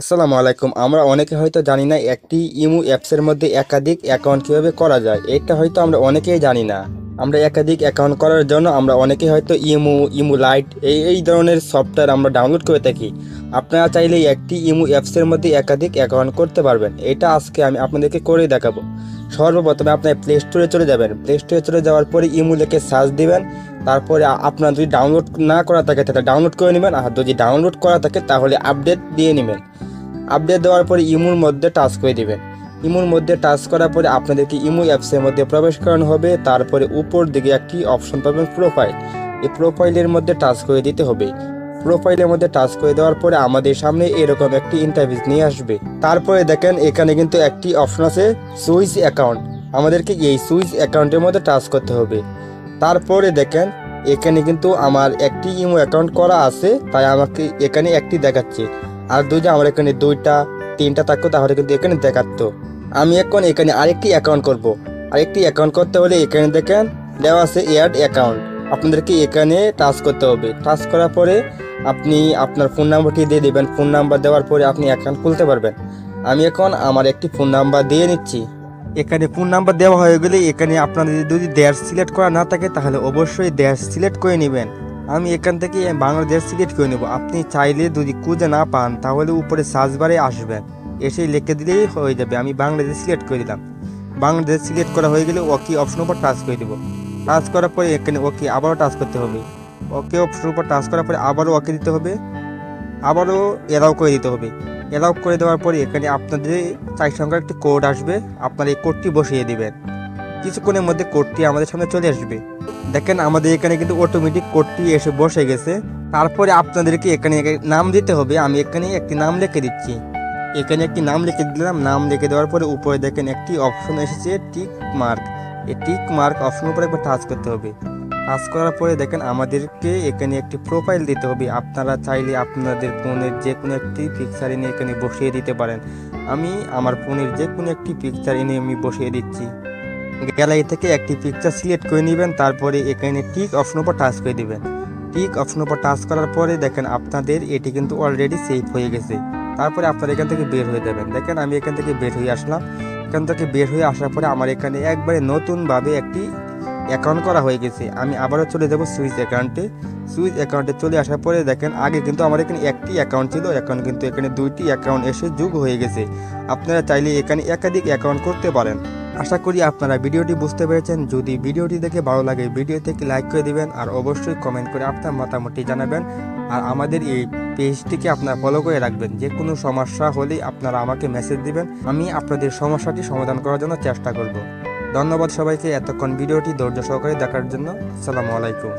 আসসালামু আলাইকুম। আমরা অনেকে হয়তো জানি না একটি ইমো অ্যাপসের মধ্যে একাধিক অ্যাকাউন্ট কীভাবে করা যায়। এটা হয়তো আমরা অনেকেই জানি না। আমরা একাধিক অ্যাকাউন্ট করার জন্য আমরা অনেকেই হয়তো ইমো লাইট এই ধরনের সফটওয়্যার আমরা ডাউনলোড করে থাকি। আপনারা চাইলে একটি ইমো অ্যাপসের মধ্যে একাধিক অ্যাকাউন্ট করতে পারবেন। এটা আজকে আমি আপনাদেরকে করে দেখাবো। সর্বপ্রথমে আপনার প্লে স্টোরে চলে যাবেন। প্লে স্টোরে চলে যাওয়ার পরে ইমো লিখে সার্চ দিবেন। তারপরে আপনার যদি ডাউনলোড না করা থাকে তাহলে ডাউনলোড করে নেবেন, আর যদি ডাউনলোড করা থাকে তাহলে আপডেট দিয়ে নেবেন। আপডেট দেওয়ার পরে ইমোর মধ্যে টাচ করে দিবেন। ইমোর মধ্যে টাচ করার পরে আপনাদেরকে ইমো অ্যাপসের মধ্যে প্রবেশ করানো হবে। তারপরে উপর দিকে একটি অপশন পাবেন প্রোফাইল। এই প্রোফাইলের মধ্যে টাচ করে দিতে হবে। প্রোফাইলের মধ্যে টাচ করে দেওয়ার পরে আমাদের সামনে এরকম একটি ইন্টারফেস নিয়ে আসবে। তারপরে দেখেন এখানে কিন্তু একটি অপশন আছে সুইচ অ্যাকাউন্ট। আমাদেরকে এই সুইচ অ্যাকাউন্টের মধ্যে টাচ করতে হবে। তারপরে দেখেন এখানে কিন্তু আমার একটি ইমো অ্যাকাউন্ট করা আছে, তাই আমাকে এখানে একটি দেখাচ্ছে। আর যদি আমার এখানে দুইটা তিনটা থাকতো তাহলে কিন্তু এখানে দেখাতো। আমি এখন এখানে আরেকটি অ্যাকাউন্ট করব। আরেকটি অ্যাকাউন্ট করতে হলে এখানে দেখেন দেওয়া আছে অ্যাড অ্যাকাউন্ট। আপনাদেরকে এখানে টাচ করতে হবে। টাচ করার পরে আপনি আপনার ফোন নাম্বারটি দিয়ে দেবেন। ফোন নাম্বার দেওয়ার পরে আপনি অ্যাকাউন্ট খুলতে পারবেন। আমি এখন আমার একটি ফোন নাম্বার দিয়ে নিচ্ছি। এখানে ফোন নাম্বার দেওয়া হয়ে গেলে এখানে আপনাদের যদি দেশ সিলেক্ট করা না থাকে তাহলে অবশ্যই দেশ সিলেক্ট করে নেবেন। আমি এখান থেকে বাংলাদেশ সিলেক্ট করে নেব। আপনি চাইলে যদি খুঁজে না পান তাহলে উপরে সার্চ বারে আসবেন, এসে লিখে দিলেই হয়ে যাবে। আমি বাংলাদেশ সিলেক্ট করে দিলাম। বাংলাদেশ সিলেক্ট করা হয়ে গেলে ওকে অপশনের উপর টাচ করে দেবো। টাচ করার পরে এখানে ওকে আবারও টাচ করতে হবে। ওকে অপশনের উপর টাচ করার পরে আবারও ওকে দিতে হবে, আবারও এলাও করে দিতে হবে। এলাও করে দেওয়ার পরে এখানে আপনাদের 4 সংখ্যার একটি কোড আসবে। আপনারা এই কোডটি বসিয়ে দিবেন। কিছুক্ষণের মধ্যে কোডটি আমাদের সামনে চলে আসবে। দেখেন আমাদের এখানে কিন্তু অটোমেটিক কোডটি এসে বসে গেছে। তারপরে আপনাদেরকে এখানে নাম দিতে হবে। আমি এখানে একটি নাম লিখে দিচ্ছি। এখানে একটি নাম লিখে দিলাম। নাম লিখে দেওয়ার পরে উপরে দেখেন একটি অপশন এসেছে টিক মার্ক। এই টিক মার্ক অপশনের উপরে একবার টাচ করতে হবে। টাচ করার পরে দেখেন আমাদেরকে এখানে একটি প্রোফাইল দিতে হবে। আপনারা চাইলে আপনাদের ফোনের যে কোনো একটি পিকচার এনে এখানে বসিয়ে দিতে পারেন। আমি আমার ফোনের যে কোনো একটি পিকচার এনে আমি বসিয়ে দিচ্ছি। গ্যালারি থেকে একটি পিকচার সিলেক্ট করে নেবেন। তারপরে এখানে টিক অপশনের উপর টাচ করে দিবেন। টিক অপশনের উপর টাচ করার পরে দেখেন আপনাদের এটি কিন্তু অলরেডি সেভ হয়ে গেছে। তারপরে আপনারা এখান থেকে বের হয়ে যাবেন। দেখেন আমি এখান থেকে বের হয়ে আসলাম। এখান থেকে বের হয়ে আসার পরে আমার এখানে একবারে নতুনভাবে একটি অ্যাকাউন্ট করা হয়ে গেছে। আমি আবারও চলে যাব সুইচ অ্যাকাউন্টে। সুইচ অ্যাকাউন্টে চলে আসার পরে দেখেন আগে কিন্তু আমার এখানে একটি অ্যাকাউন্ট ছিল, এখন কিন্তু এখানে দুইটি অ্যাকাউন্ট এসে যোগ হয়ে গেছে। আপনারা চাইলে এখানে একাধিক অ্যাকাউন্ট করতে পারেন। আশা করি আপনারা ভিডিওটি বুঝতে পেরেছেন। যদি ভিডিওটি দেখে ভালো লাগে ভিডিওতে একটি লাইক করে দিবেন, আর অবশ্যই কমেন্ট করে আপনার মতামতটি জানাবেন। আর আমাদের এই পেজটিকে আপনারা ফলো করে রাখবেন। যে কোনো সমস্যা হলেই আপনারা আমাকে মেসেজ দিবেন, আমি আপনাদের সমস্যাটি সমাধান করার জন্য চেষ্টা করব। ধন্যবাদ সবাইকে এতক্ষণ ভিডিওটি ধৈর্য সহকারে দেখার জন্য। আসসালামু আলাইকুম।